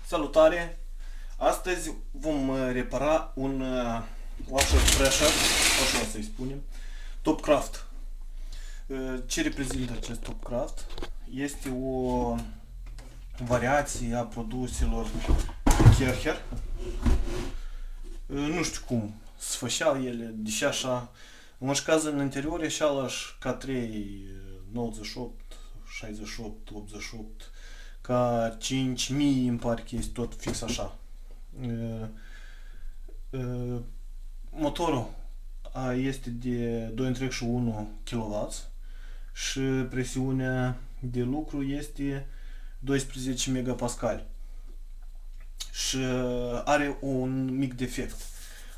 Salutare! Astăzi vom repara un washer pressure, așa să-i spunem, Topcraft. Ce reprezintă acest Topcraft? Este o variație a produselor Kercher. Nu știu cum se făceau ele, deși așa, în orice caz în interior e același K3 98, 68, 88, ca 5000 îmi pare că este tot fix așa. Motorul este de 2,1 kW și presiunea de lucru este 12 MPa și are un mic defect.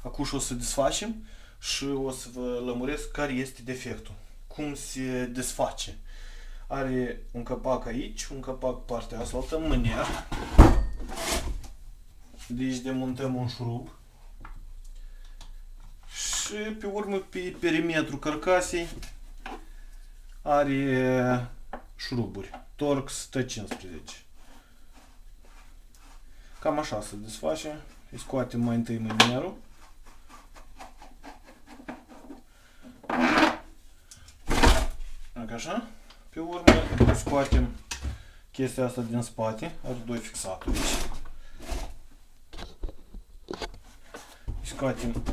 Acum o să desfacem și o să vă lămuresc care este defectul, cum se desface. Are un capac aici, un capac partea asta, altă mâner. Deci demontăm un șurub. Și pe urmă pe perimetrul carcasei are șuruburi. Torx T15. Cam așa se desface. Îi scoatem mai întâi mânerul. Așa. Pe urmă scoatem chestia asta din spate, are doi fixaturi aici. Scoatem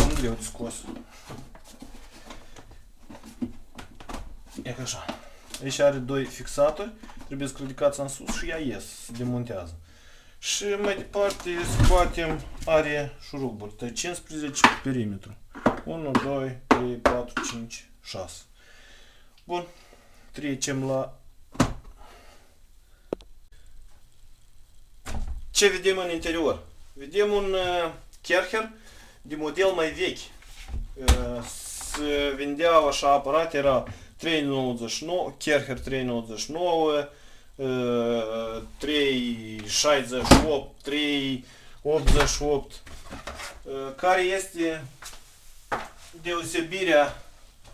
e greu de scos. E ca așa. Aici are doi fixaturi, trebuie să ridicați în sus și ea ies, se demontează. Și mai departe scoatem, are șuruburi, de 15 pe perimetru. 1, 2, 3, 4, 5, 6. Bun, trecem la ce vedem în interior. Vedem un Kercher de model mai vechi. Se vindeau așa aparate, era 399, Kercher 399, 368, 388. Care este deosebirea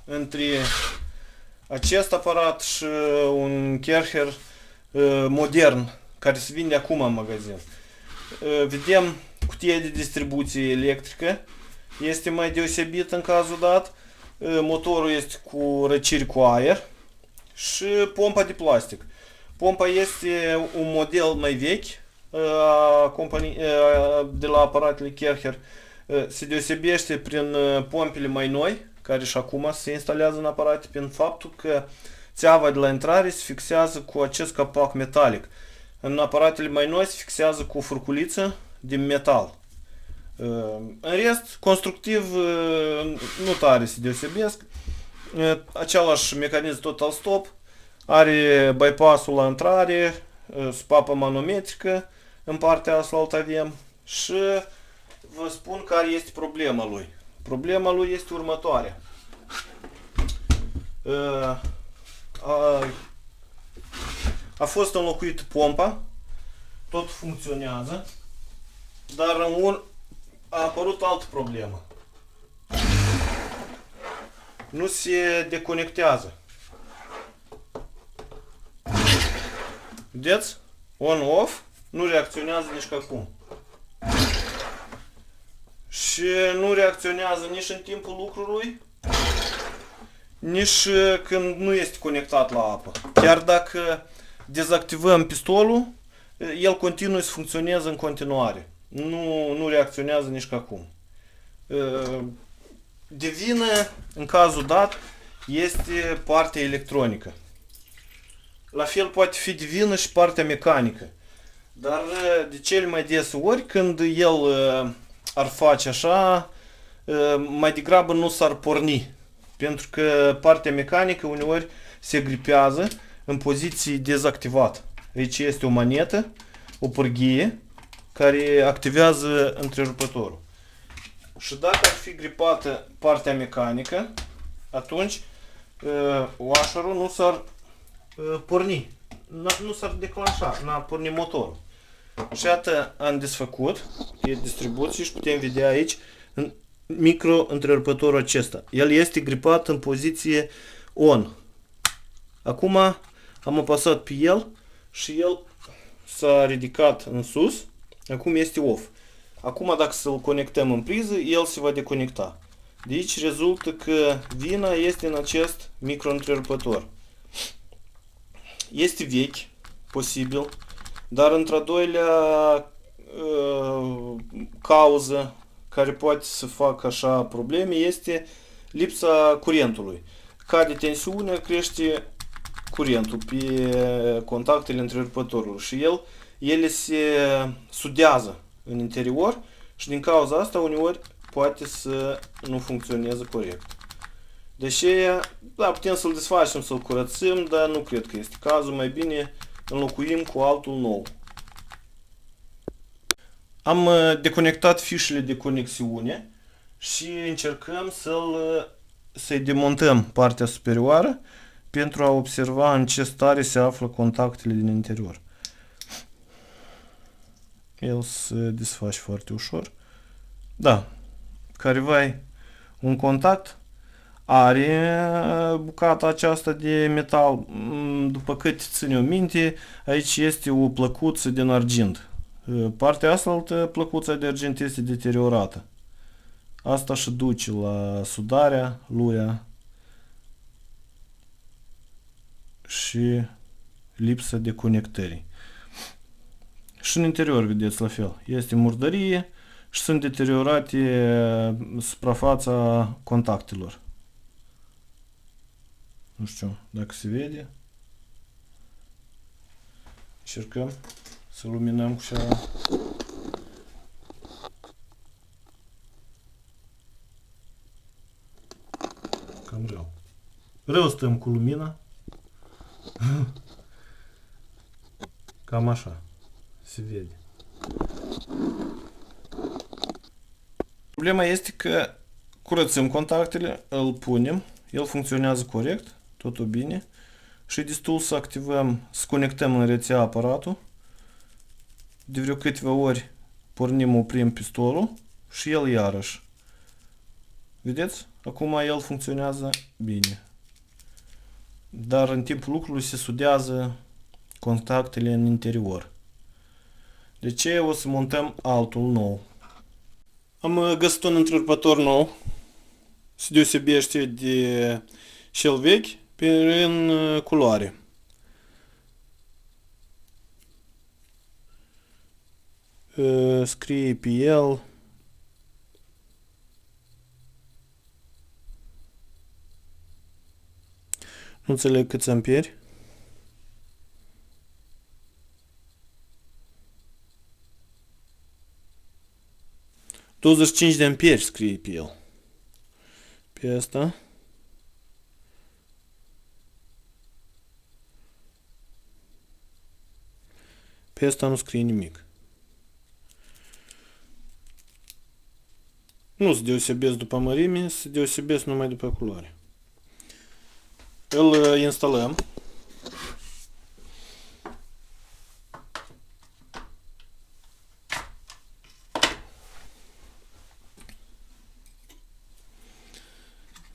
între acest aparat și un Kercher modern care se vinde acum în magazin? Vedem cutia de distribuție electrică, este mai deosebit în cazul dat. Motorul este cu răciri cu aer și pompa de plastic. Pompa este un model mai vechi de la aparatele Kercher. Se deosebește prin pompele mai noi, care și acum se instalează în aparate, prin faptul că țeava de la intrare se fixează cu acest capac metalic. În aparatele mai noi se fixează cu o furculiță de metal. În rest, constructiv, nu tare se deosebesc. Același mecanism total stop. Are bypass-ul la intrare, spapă manometrică, în partea asta avem și vă spun care este problema lui. Problema lui este următoarea. A fost înlocuită pompa, tot funcționează, dar a apărut altă problemă. Nu se deconectează. Vedeți? On-off nu reacționează nici ca cum. Și nu reacționează nici în timpul lucrului, nici când nu este conectat la apă. Chiar dacă dezactivăm pistolul, el continuă să funcționeze în continuare. Nu reacționează nici ca cum. De vină, în cazul dat, este partea electronică. La fel poate fi de vină și partea mecanică. Dar de cele mai dese ori, când el ar face așa, mai degrabă nu s-ar porni. Pentru că partea mecanică uneori se gripează în poziții dezactivate. Aici este o manetă, o pârghie, care activează întrerupătorul. Și dacă ar fi gripată partea mecanică, atunci washerul nu s-ar porni. Nu s-ar declanșa, n-ar porni motorul. Și iată, am desfăcut pe distribuție și putem vedea aici micro-întrerupătorul acesta. El este gripat în poziție on. Acum am apăsat pe el și el s-a ridicat în sus. Acum este off. Acum dacă să-l conectăm în priză, el se va deconecta. De aici rezultă că vina este în acest micro-întrerupător. Este vechi, posibil, dar într-a doilea cauză care poate să facă așa probleme este lipsa curentului. Cade tensiunea, crește curentul pe contactele întrerupătorului și ele se sudează în interior și din cauza asta uneori poate să nu funcționeze corect. De aceea, da, putem să-l desfacem, să-l curățăm, dar nu cred că este cazul, mai bine înlocuim cu altul nou. Am deconectat fișele de conexiune și încercăm să-i demontăm partea superioară pentru a observa în ce stare se află contactele din interior. El se desface foarte ușor. Da, careva un contact are bucata aceasta de metal. După cât ține o minte, aici este o plăcuță din argint. Partea asta, plăcuța de argint, este deteriorată. Asta și duce la sudarea lui și lipsa de conectării. Și în interior, vedeți, la fel. Este murdărie și sunt deteriorate suprafața contactelor. Nu știu dacă se vede. Încercăm să luminăm cu ceva. Cam rău. Rău stăm cu lumina. Cam așa. Se vede. Problema este că curățăm contactele, îl punem, el funcționează corect, totul bine și destul să activăm, să conectăm în rețea aparatul. De vreo câteva ori pornim, oprim pistolul și el iarăși. Vedeți? Acum el funcționează bine. Dar în timpul lucrului se sudează contactele în interior. De ce o să montăm altul nou. Am găsit un întrerupător nou. Se deosebește de cel vechi prin culoare. Scrie pe el nu înțeleg câți amperi. $25 de amperi scrie pe el. Pe asta. Pe asta nu scrie nimic. Nu se deosebesc după mărime, se deosebesc numai după culoare. Îl instalăm.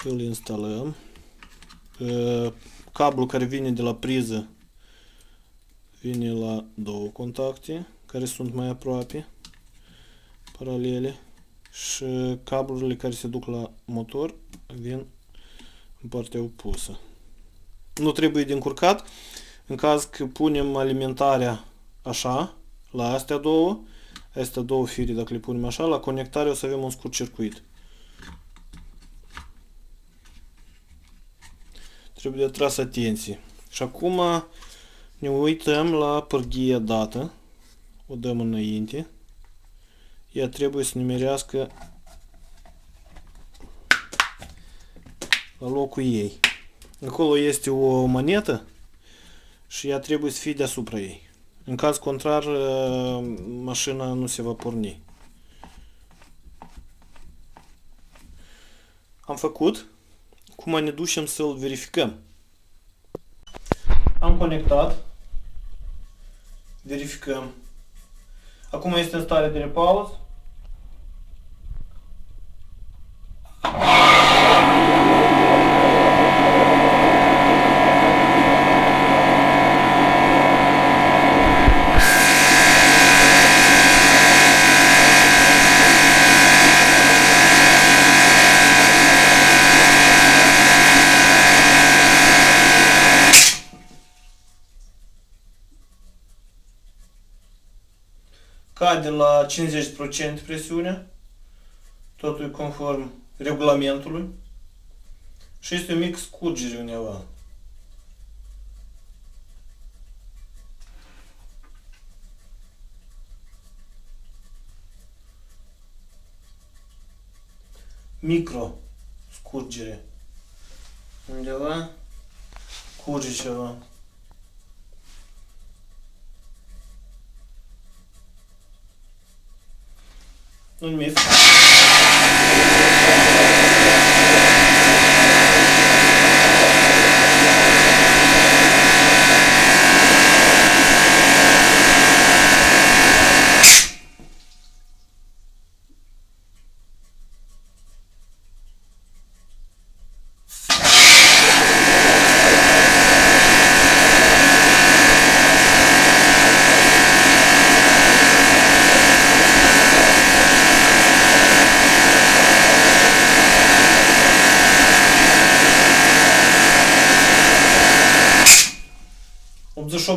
Îl instalăm. Cablul care vine de la priză vine la două contacte care sunt mai aproape, paralele, și cablurile care se duc la motor vin în partea opusă. Nu trebuie de încurcat. În caz că punem alimentarea așa, la astea două fire, dacă le punem așa, la conectare o să avem un scurt circuit. Trebuie de atras atenție. Și acum ne uităm la pârghia dată. O dăm înainte. Ea trebuie să nimerească la locul ei. Acolo este o manetă și ea trebuie să fie deasupra ei. În caz contrar, mașina nu se va porni. Am făcut. Acum ne ducem să-l verificăm. Am conectat. Verificăm. Acum este în stare de repaus. scade la 50% presiunea. Totul e conform regulamentului. Și este o mică scurgere undeva. Micro scurgere. Undeva curge ceva. Nu nimic.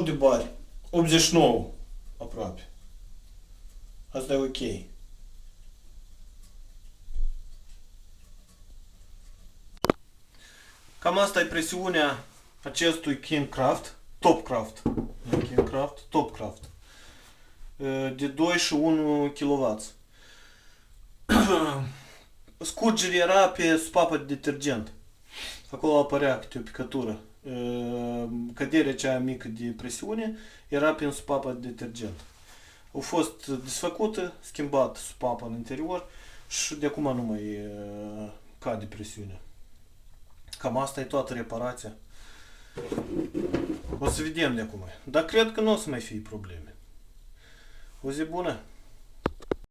De bari. 89 aproape. Asta e ok. Cam asta e presiunea acestui KingCraft, Topcraft. KingCraft, Topcraft. De 2 și 1 kW. Scurgerea era pe supapă de detergent. Acolo apărea câte o picătură. Căderea cea mică de presiune era prin supapa de detergent. Au fost desfăcută, schimbat supapa în interior și de acum nu mai cade presiunea. Cam asta e toată reparația. O să vedem de acum. Dar cred că nu o să mai fie probleme. O zi bună!